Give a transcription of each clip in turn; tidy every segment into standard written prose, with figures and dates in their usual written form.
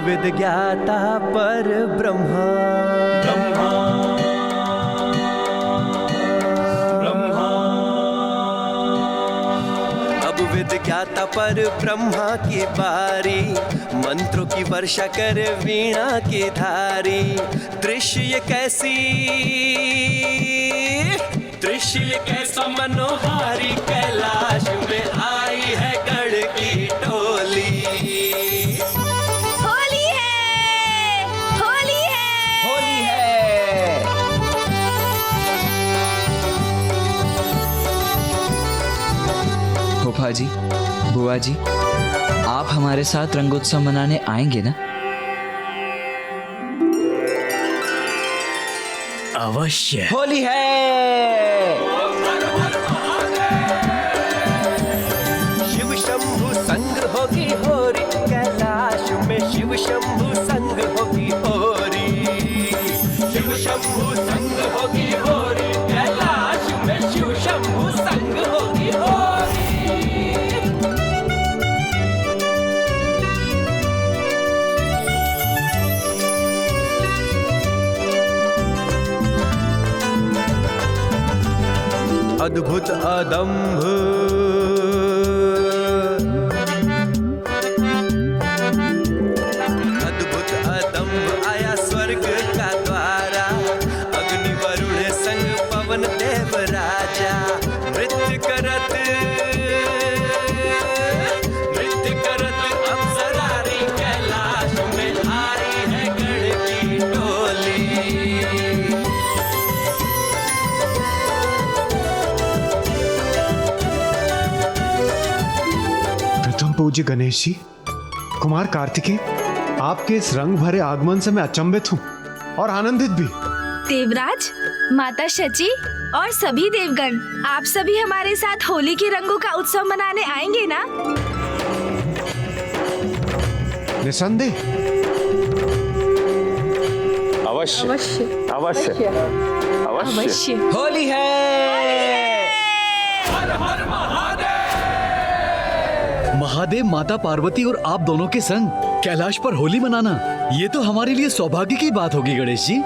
With ज्ञाता पर ब्रह्मा ब्रह्मा ब्रह्मा। अब विद ज्ञाता पर ब्रह्मा की बारी, मंत्रों की वर्षा कर वीणा की धारी। दृश्य कैसा मनोहारी, कैलाश में आई है गढ़ की टोली। होली है, होली है, होली है। फूफा जी, बुआ जी, आप हमारे साथ रंगोत्सव मनाने आएंगे ना? अवश्य। होली है। शिव शंभु संग होगी होरी, कैलाश में शिव शंभु संग होगी होरी। शिव शंभु संग होगी होरी, कैलाश में शिव शंभु संग होगी होरी। अद्भुत अदम्भ आया स्वर्ग का द्वारा, अग्नि वरुण संग पवन देव राजा। नृत्य करत अप्सरारी, कैलाश में आई है गढ़ की टोली। पूज्य गणेश जी, कुमार कार्तिकेय, आपके इस रंग भरे आगमन से मैं अचंभित हूँ और आनंदित भी। देवराज, माता शची और सभी देवगण, आप सभी हमारे साथ होली के रंगों का उत्सव मनाने आएंगे ना? निसंदेह। अवश्य अवश्य अवश्य अवश्य। होली है। महादेव, माता पार्वती और आप दोनों के संग कैलाश पर होली मनाना, ये तो हमारे लिए सौभाग्य की बात होगी गणेश जी।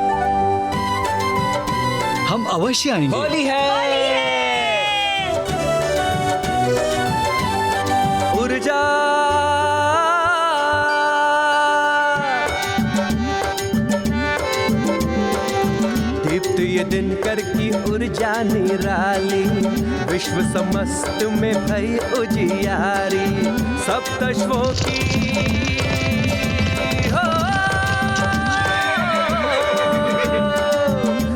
हम अवश्य आएंगे। होली है। ऊर्जा दीप्त ये दिनकर की ऊर्जा निराली, विश्व समस्त में भई उजियारी। सप्तश्वों की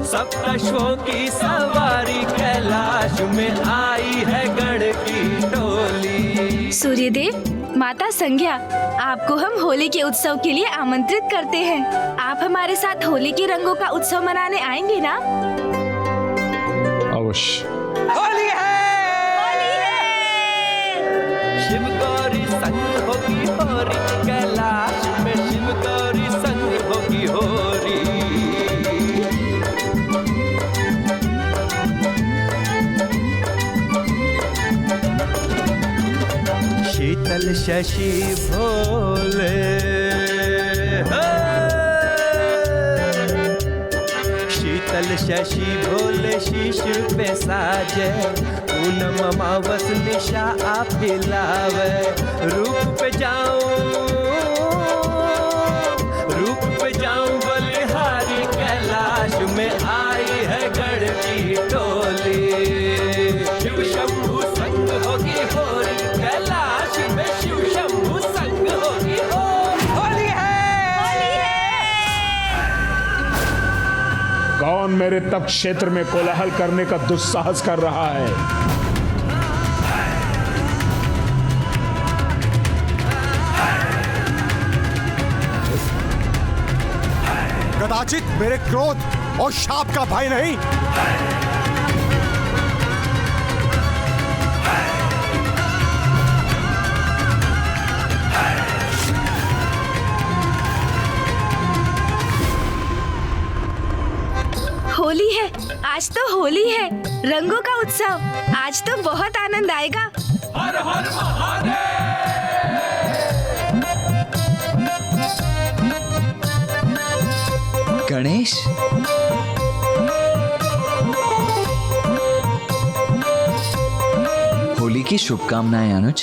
सप्तश्वों की सवारी, कैलाश में आई है गढ़ की टोली। सूर्यदेव, माता संज्ञा, आपको हम होली के उत्सव के लिए आमंत्रित करते हैं। आप हमारे साथ होली के रंगों का उत्सव मनाने आएंगे ना? अवश्य। होली है। होली है। शिव गौरी संग होगी होरी, कैलाश में शिव गौरी संग होगी होरी। शीतल शशि भोले, शीतल शशि भोले शीश पे साजे। पूनम अमावस निशा आप हिलावे। रूप पे जाऊं बलिहारी, कैलाश में आई है गढ़ की टोली। शिव शंभु संग होगी होरी, कैलाश में शिव शंभु संग होगी होरी। होली है। कौन मेरे तप क्षेत्र में कोलाहल करने का दुस्साहस कर रहा है? कदाचित मेरे क्रोध और शाप का भय नहीं, होली है, आज तो होली है, रंगों का उत्सव। आज तो बहुत आनंद आएगा। हर हर महादेव। गणेश, होली की शुभकामनाएं अनुज।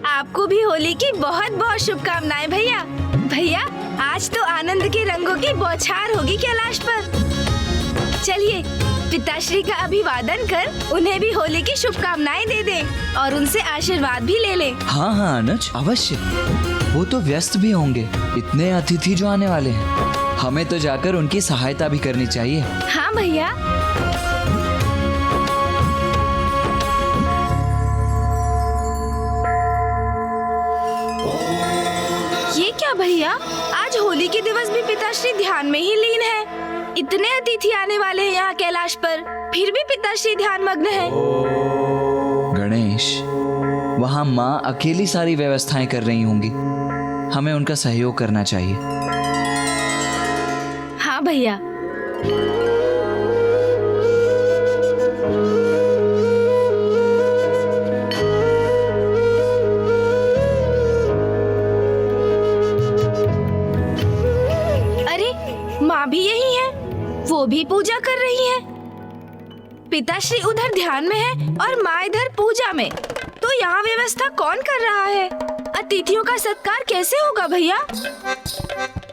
आपको भी होली की बहुत बहुत शुभकामनाएं भैया। भैया, आज तो आनंद के रंगों की बौछार होगी कैलाश पर। चलिए पिताश्री का अभिवादन कर उन्हें भी होली की शुभकामनाएं दे दें और उनसे आशीर्वाद भी ले लें। हाँ हाँ अनुज, अवश्य। वो तो व्यस्त भी होंगे, इतने अतिथि जो आने वाले हैं। हमें तो जाकर उनकी सहायता भी करनी चाहिए। हाँ भैया। ये क्या भैया, आज होली के दिवस भी पिताश्री ध्यान में ही लीन है। इतने अतिथि आने वाले हैं यहाँ कैलाश पर, फिर भी पिताश्री ध्यान मग्न है। गणेश, वहाँ माँ अकेली सारी व्यवस्थाएं कर रही होंगी, हमें उनका सहयोग करना चाहिए। हाँ भैया। माँ भी यही है, वो भी पूजा कर रही है। पिताश्री उधर ध्यान में है और माँ इधर पूजा में, तो यहाँ व्यवस्था कौन कर रहा है? अतिथियों का सत्कार कैसे होगा भैया?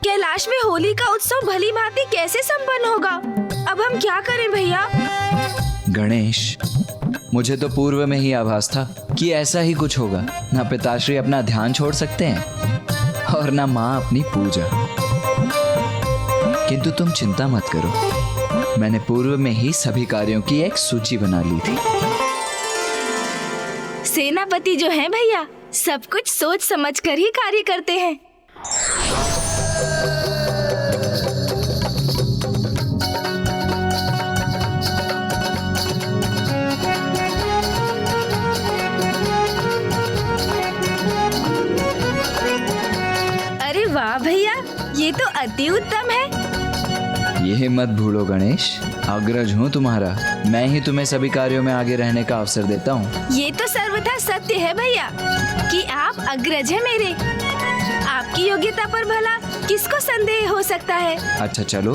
कैलाश में होली का उत्सव भली भांति कैसे संपन्न होगा? अब हम क्या करें भैया? गणेश, मुझे तो पूर्व में ही आभास था कि ऐसा ही कुछ होगा। ना पिताश्री अपना ध्यान छोड़ सकते हैं और ना माँ अपनी पूजा। किंतु तुम चिंता मत करो, मैंने पूर्व में ही सभी कार्यों की एक सूची बना ली थी। सेनापति जो हैं भैया, सब कुछ सोच समझ कर ही कार्य करते हैं। अरे वाह भैया, ये तो अति उत्तम है। यह मत भूलो गणेश, अग्रज हूँ तुम्हारा, मैं ही तुम्हें सभी कार्यों में आगे रहने का अवसर देता हूँ। ये तो सर्वथा सत्य है भैया कि आप अग्रज हैं मेरे। आपकी योग्यता पर भला किसको संदेह हो सकता है? अच्छा चलो,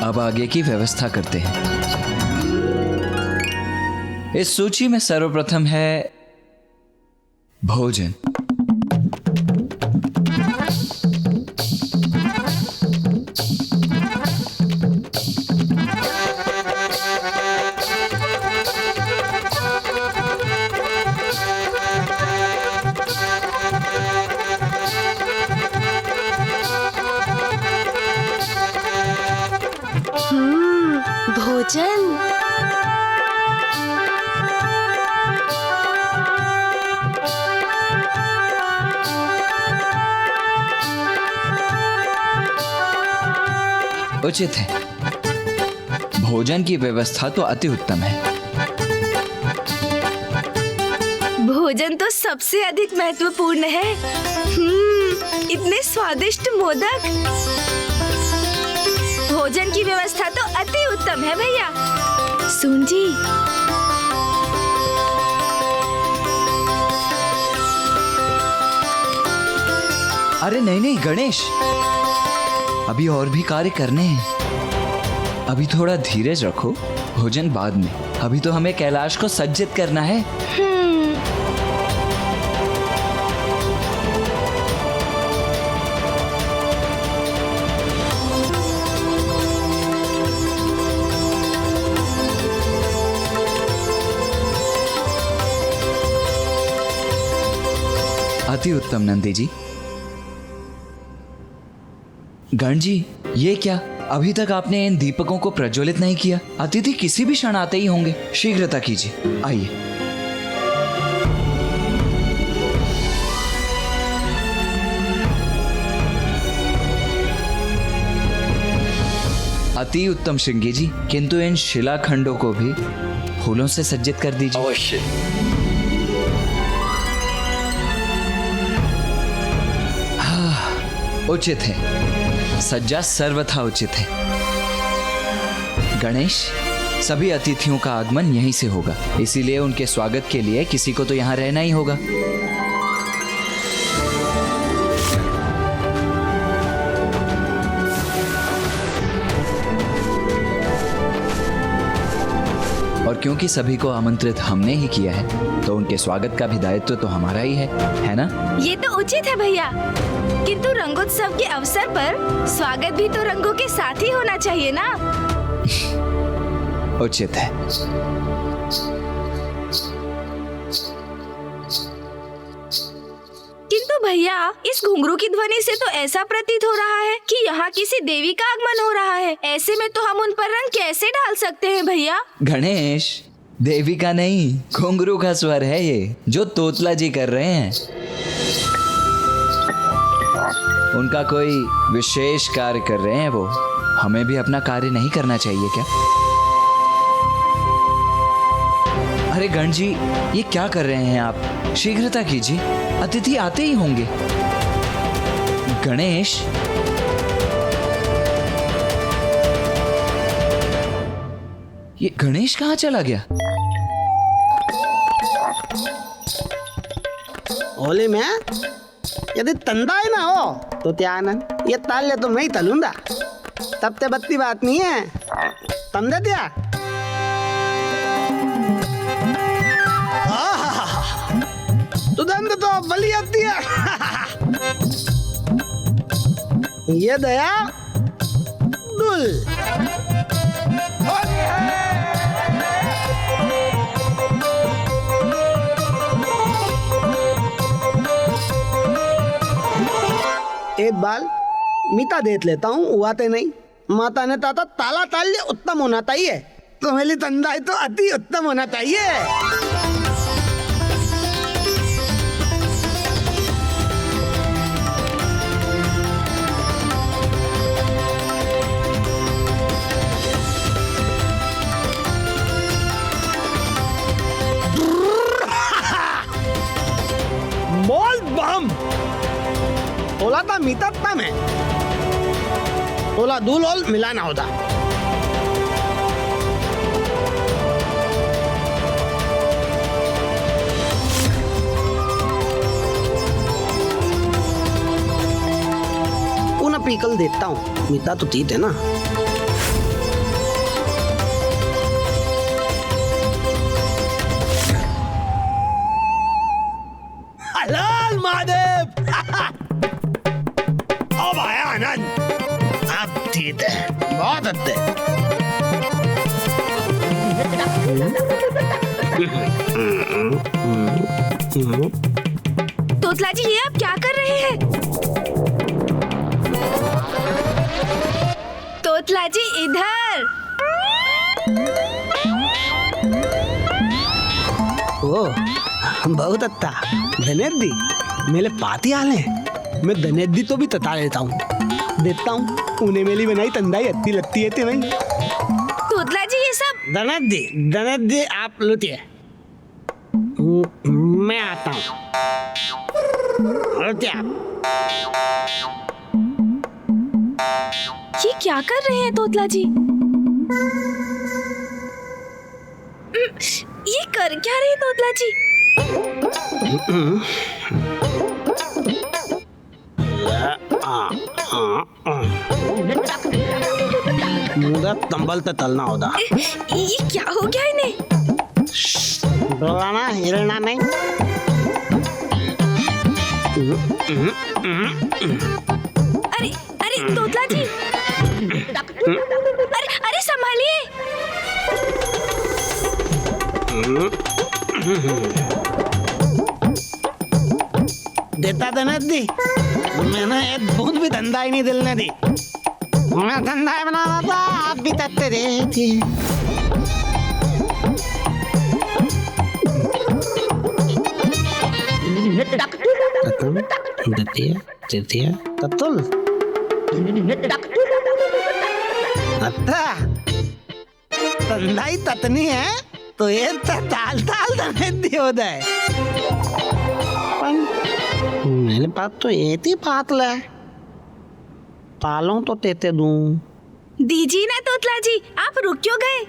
अब आगे की व्यवस्था करते हैं। इस सूची में सर्वप्रथम है भोजन। भोजन। उचित है, भोजन की व्यवस्था तो अति उत्तम है। भोजन तो सबसे अधिक महत्वपूर्ण है। इतने स्वादिष्ट मोदक। भोजन की व्यवस्था तो अति उत्तम है भैया। सुन जी, अरे नहीं नहीं गणेश, अभी और भी कार्य करने हैं। अभी थोड़ा धीरज रखो, भोजन बाद में। अभी तो हमें कैलाश को सज्जित करना है। अति उत्तम नंदी जी। गण जी, ये क्या, अभी तक आपने इन दीपकों को प्रज्वलित नहीं किया? अतिथि किसी भी क्षण आते ही होंगे, शीघ्रता कीजिए। आइए। अति उत्तम श्रृंगी जी, किंतु इन शिलाखंडों को भी फूलों से सज्जित कर दीजिए। अवश्य। उचित है, सज्जा सर्वथा उचित है। गणेश, सभी अतिथियों का आगमन यहीं से होगा, इसीलिए उनके स्वागत के लिए किसी को तो यहाँ रहना ही होगा। और क्योंकि सभी को आमंत्रित हमने ही किया है तो उनके स्वागत का भी दायित्व तो हमारा ही है ना? ये तो उचित है भैया, किंतु रंगोत्सव के अवसर पर स्वागत भी तो रंगों के साथ ही होना चाहिए ना। उचित है। किंतु भैया, इस घुंघरू की ध्वनि से तो ऐसा प्रतीत हो रहा है कि यहाँ किसी देवी का आगमन हो रहा है। ऐसे में तो हम उन पर रंग कैसे डाल सकते हैं भैया? गणेश, देवी का नहीं, घुंघरू का स्वर है ये, जो तोतला जी कर रहे हैं। उनका कोई विशेष कार्य कर रहे हैं वो। हमें भी अपना कार्य नहीं करना चाहिए क्या? अरे गण जी, ये क्या कर रहे हैं आप? शीघ्रता कीजिए, अतिथि आते ही होंगे। गणेश, ये गणेश कहाँ चला गया? होली में यदि तंदाए ना हो तो क्या आनंद, ये ताले तो मैं ही तलूंगा, तब ते बत्ती बात नहीं है। तंदे दिया तुदंद तो बली आती है। ये दया दुल एक बाल मीता देख लेता हूँ, हुआते नहीं। माता ने ताता ताला ताल्य उत्तम होना चाहिए, तो मेरी तंदाई तो अति उत्तम होना चाहिए। बोल बम ओला था मीता तम है, ओला दूल ओल मिलाना होता। उन्हें पीकल देता हूँ, मीता तो तीत है ना। हलाल महादेव। अब आया आनंद, अब ठीक है, बहुत अच्छे। तोतला जी, ये आप क्या कर रहे हैं? तोतला जी इधर। ओ बहुत अच्छा धनेश दी, मेरे पाती आले, मैं धनेश दी तो भी तता लेता हूँ, देता हूँ उन्हें मेरी बनाई तंदाई अत्ती लगती है नहीं। तोतला जी, ये सब धनेश दी आप लुटिए, मैं आता हूँ। लुटिए आप। ये क्या कर रहे हैं तोतला जी? ये कर क्या रहे हैं तोतला जी? मुझे तंबल ते तलना होता। ये क्या हो गया इन्हें? डोलाना हिलना नहीं। अरे अरे तोतला जी, अरे अरे संभालिए। देता धनेश दी, मैंने एक बूंद भी धंधा ही नहीं दिलने दी। मैं धंधा ही बना रहा था, आप भी तत्ते दे थी। तत्तुल अच्छा, धंधा ही ततनी है तो ये ताल ताल धनेश दी हो जाए। मेरे पास तो एक ही पातल है, तालों तो तेते दूं। दीजिए ना तोतला जी, आप रुक क्यों गए?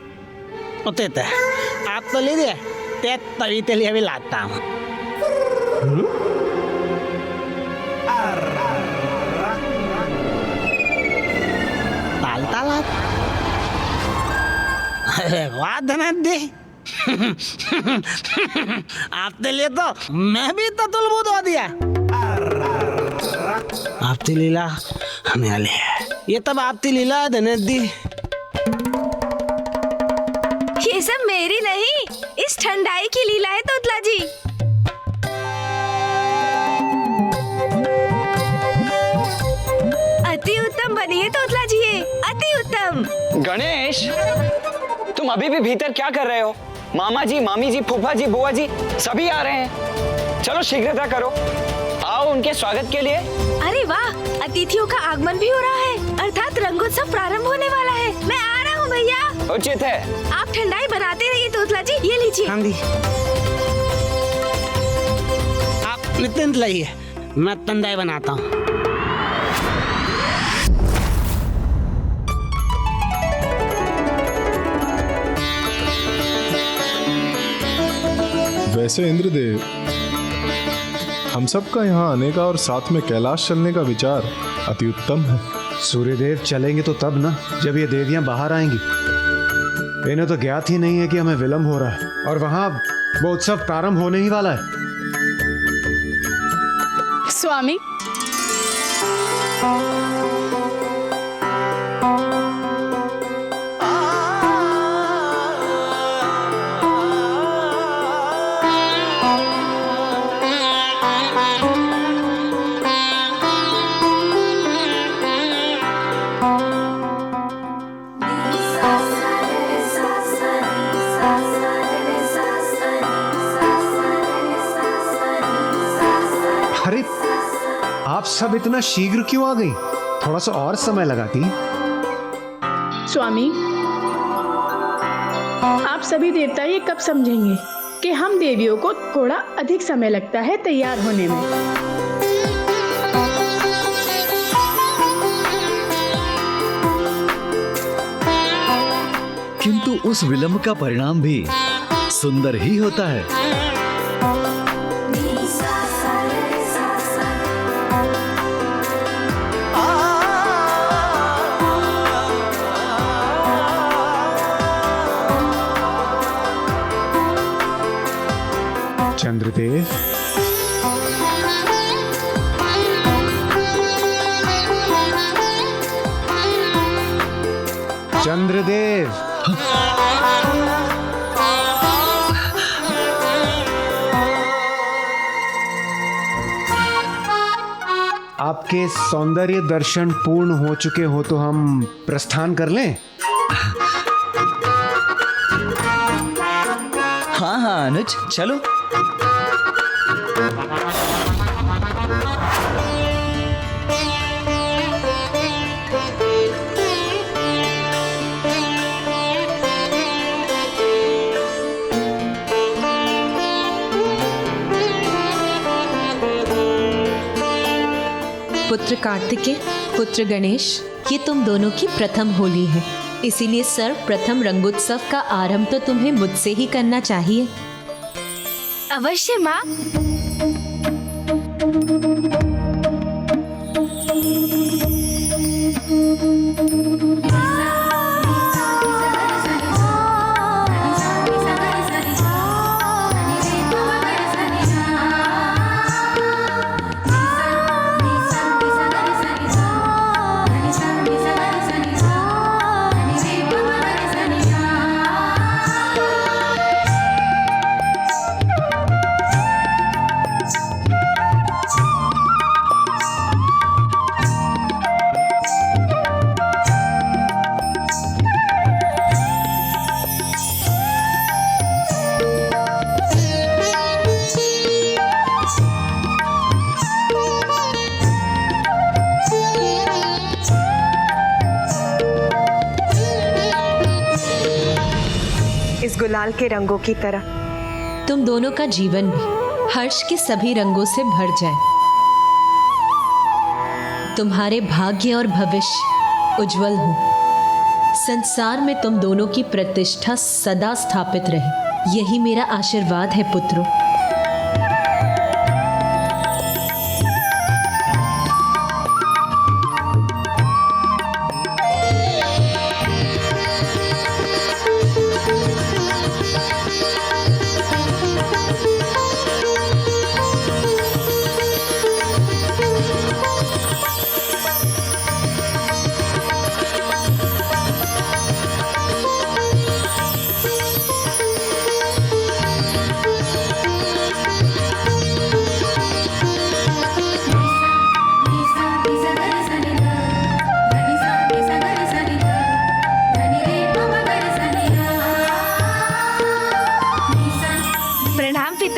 तो तेते आप तो ले दे, ते तभी तेली अभी लाता हूँ। ताल ताल अरे वाह धनेश दी, आपके लिए तो मैं भी ततुल हो दिया। आपकी लीला हमें आले है, ये तब आपकी लीला है धनेदी। ये सब मेरी नहीं, इस ठंडाई की लीला है तोतला जी। अति उत्तम बनी है तोतला जी, ये अति उत्तम। गणेश, तुम अभी भी भीतर क्या कर रहे हो? मामा जी, मामी जी, फूफा जी, बुआ जी सभी आ रहे हैं। चलो शीघ्रता करो, आओ उनके स्वागत के लिए। अरे वाह, अतिथियों का आगमन भी हो रहा है, अर्थात रंगोत्सव प्रारंभ होने वाला है। मैं आ रहा हूँ भैया। उचित है। आप ठंडाई बनाते रहिए तोतला जी, ये लीजिए। हाँ दी, आप नित्य लाइए, मैं ठंडाई बनाता हूँ। वैसे इंद्रदेव, हम सबका यहाँ आने का और साथ में कैलाश चलने का विचार अति उत्तम है। सूर्यदेव चलेंगे तो तब ना, जब ये देवियां बाहर आएंगी। इन्हें तो ज्ञात ही नहीं है कि हमें विलंब हो रहा है, और वहां वो उत्सव प्रारंभ होने ही वाला है। स्वामी, अरे आप सब इतना शीघ्र क्यों आ गई? थोड़ा सा और समय लगाती। स्वामी, आप सभी देवता ये कब समझेंगे कि हम देवियों को थोड़ा अधिक समय लगता है तैयार होने में। किंतु उस विलंब का परिणाम भी सुंदर ही होता है। चंद्रदेव, चंद्रदेव, आपके सौंदर्य दर्शन पूर्ण हो चुके हो तो हम प्रस्थान कर लें? हाँ हाँ अनुज, चलो। पुत्र कार्तिकेय, पुत्र गणेश, ये तुम दोनों की प्रथम होली है, इसीलिए सर्वप्रथम रंगोत्सव का आरंभ तो तुम्हें मुझसे ही करना चाहिए। अवश्य माँ। इस गुलाल के रंगों की तरह तुम दोनों का जीवन भी हर्ष के सभी रंगों से भर जाए। तुम्हारे भाग्य और भविष्य उज्जवल हो। संसार में तुम दोनों की प्रतिष्ठा सदा स्थापित रहे, यही मेरा आशीर्वाद है पुत्रों।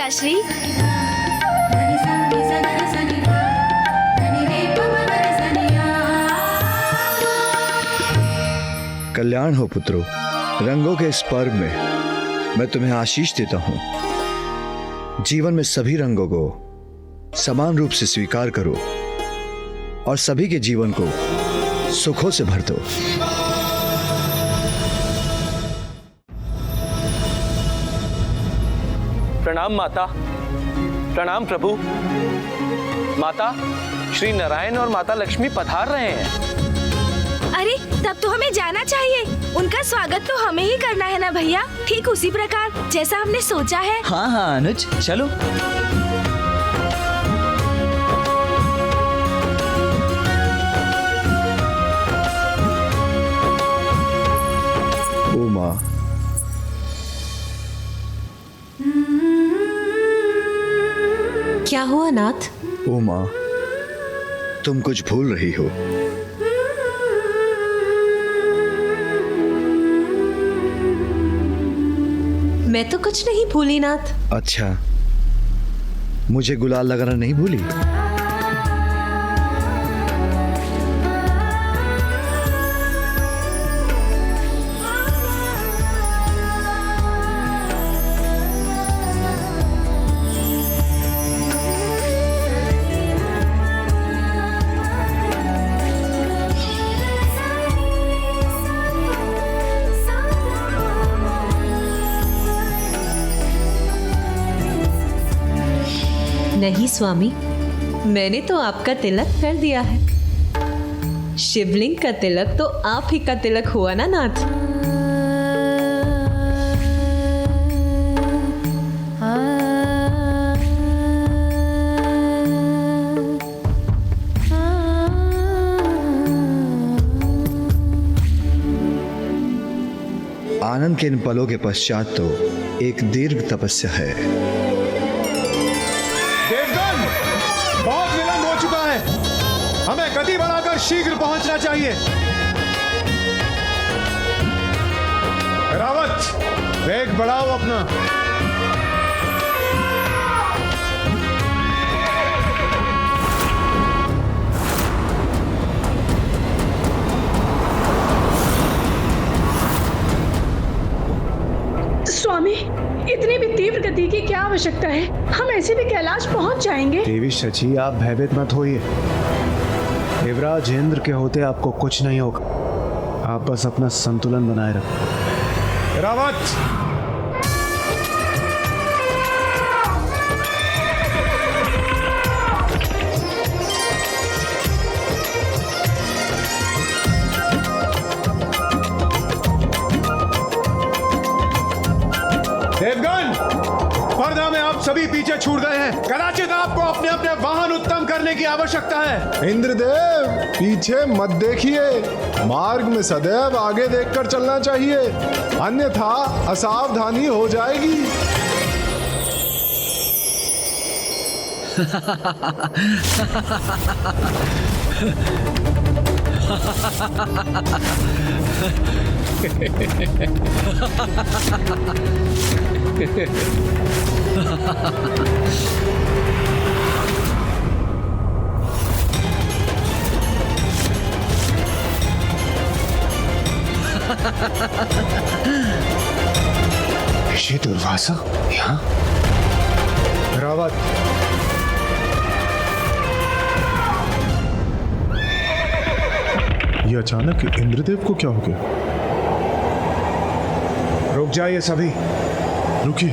पिताश्री। कल्याण हो पुत्रो। रंगों के इस पर्व में मैं तुम्हें आशीष देता हूं। जीवन में सभी रंगों को समान रूप से स्वीकार करो और सभी के जीवन को सुखों से भर दो। प्रणाम माता, प्रणाम प्रभु। माता, श्री नारायण और माता लक्ष्मी पधार रहे हैं। अरे तब तो हमें जाना चाहिए। उनका स्वागत तो हमें ही करना है ना भैया, ठीक उसी प्रकार जैसा हमने सोचा है। हाँ हाँ अनुज, चलो। उमा, क्या हुआ नाथ? उमा, तुम कुछ भूल रही हो। मैं तो कुछ नहीं भूली नाथ। अच्छा, मुझे गुलाल लगाना नहीं भूली? नहीं स्वामी, मैंने तो आपका तिलक कर दिया है। शिवलिंग का तिलक तो आप ही का तिलक हुआ ना नाथ। आनंद के इन पलों के पश्चात तो एक दीर्घ तपस्या है। देवगन, बहुत विलंब हो चुका है। हमें गति बढ़ाकर शीघ्र पहुंचना चाहिए। रावत, वेग बढ़ाओ अपना। स्वामी, इतनी भी तीव्र गति की क्या आवश्यकता है? हम ऐसे भी कैलाश पहुंच जाएंगे। देवी शची, आप भयभीत मत होइए। देवराज इंद्र के होते आपको कुछ नहीं होगा। आप बस अपना संतुलन बनाए रखो। रावत, देवगन, स्पर्धा में आप सभी पीछे छूट गए हैं। कदाचित आपको अपने अपने वाहन उत्तम करने की आवश्यकता है। इंद्रदेव, पीछे मत देखिए। मार्ग में सदैव आगे देखकर चलना चाहिए, अन्यथा असावधानी हो जाएगी। ऋषि दुर्वासा यहाँ? रावत, ये अचानक इंद्रदेव को क्या हो गया? रुक जाइए सभी। रुकिए।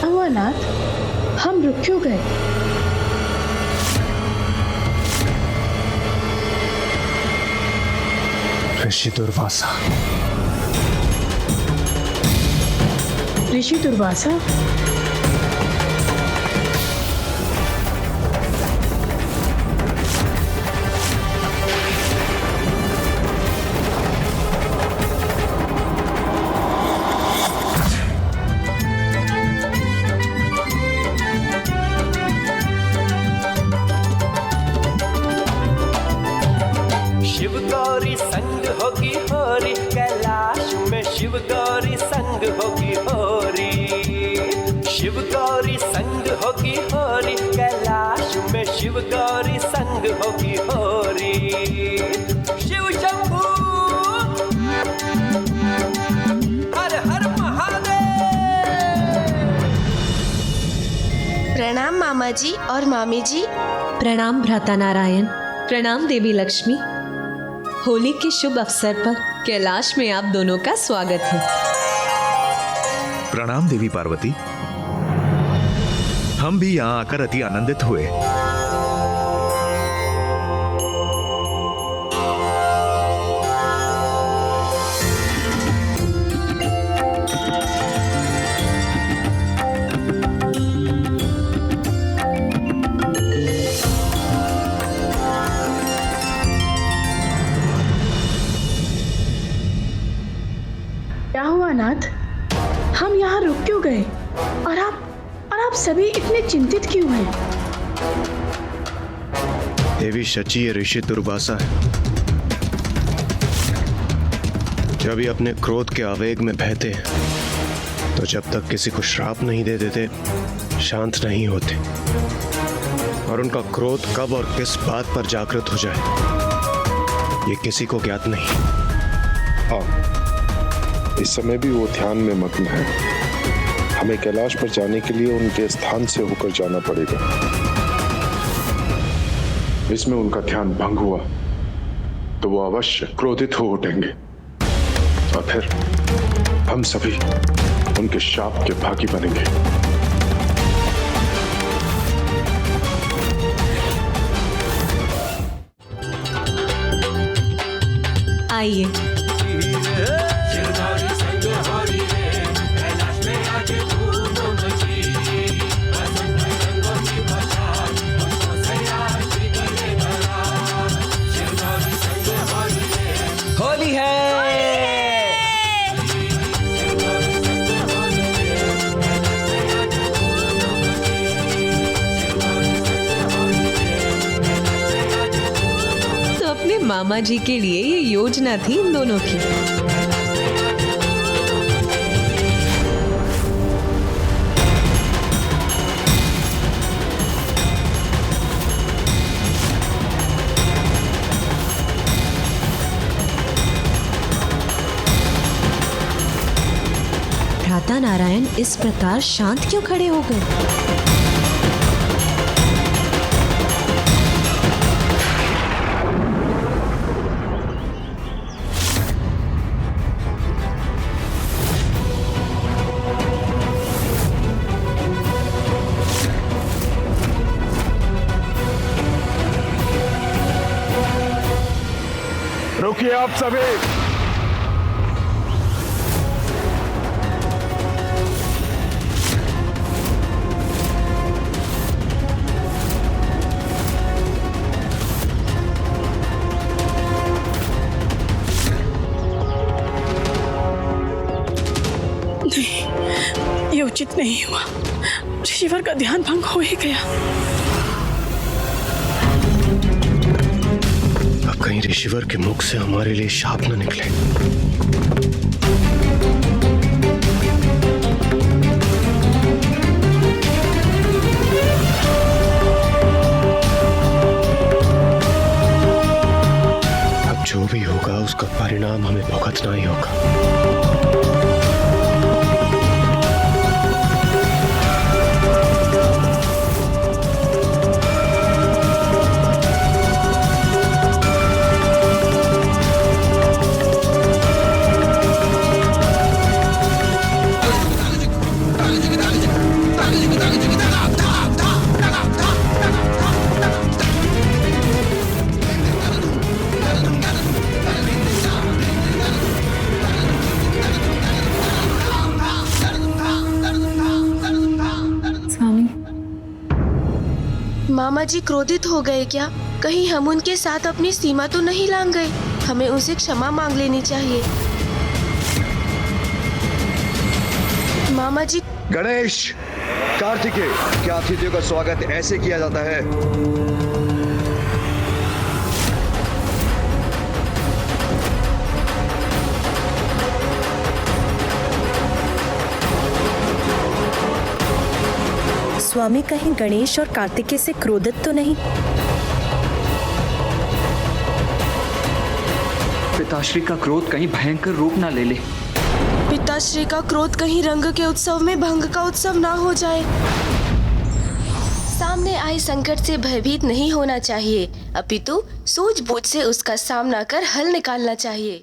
हुआ नाथ, हम रुक क्यों गए? ऋषि दुर्वासा। ऋषि दुर्वासा? मामा जी और मामी जी। प्रणाम भ्राता नारायण। प्रणाम देवी लक्ष्मी। होली के शुभ अवसर पर कैलाश में आप दोनों का स्वागत है। प्रणाम देवी पार्वती। हम भी यहाँ आकर अति आनंदित हुए। क्या हुआ नाथ, हम यहाँ रुक क्यों गए और आप सभी इतने चिंतित क्यों हैं? देवी शची ये ऋषि दुर्वासा है। जब ये अपने क्रोध के आवेग में बहते हैं तो जब तक किसी को श्राप नहीं दे देते शांत नहीं होते, और उनका क्रोध कब और किस बात पर जागृत हो जाए ये किसी को ज्ञात नहीं। हाँ, इस समय भी वो ध्यान में मग्न है। हमें कैलाश पर जाने के लिए उनके स्थान से होकर जाना पड़ेगा। इसमें उनका ध्यान भंग हुआ तो वो अवश्य क्रोधित हो उठेंगे और फिर हम सभी उनके शाप के भागी बनेंगे। आइए। होली है। तो अपने मामा जी के लिए ये योजना थी इन दोनों की। भ्राता नारायण इस प्रकार शांत क्यों खड़े हो गए? रुकिए आप सभी। ये उचित नहीं हुआ, ऋषिवर का ध्यान भंग हो ही गया। अब कहीं ऋषिवर के मुख से हमारे लिए शाप न निकले। अब जो भी होगा उसका परिणाम हमें भुगतना ही होगा। मामा जी क्रोधित हो गए क्या? कहीं हम उनके साथ अपनी सीमा तो नहीं लांघ गए? हमें उनसे क्षमा मांग लेनी चाहिए। मामा जी। गणेश, कार्तिकेय, क्या अतिथियों का स्वागत ऐसे किया जाता है? स्वामी कहीं गणेश और कार्तिकेय से क्रोधित तो नहीं? पिताश्री का क्रोध कहीं भयंकर रूप ना ले ले। पिताश्री का क्रोध कहीं रंग के उत्सव में भंग का उत्सव ना हो जाए। सामने सामने आए संकट से भयभीत नहीं होना चाहिए, अपितु सूझबूझ से उसका सामना कर हल निकालना चाहिए।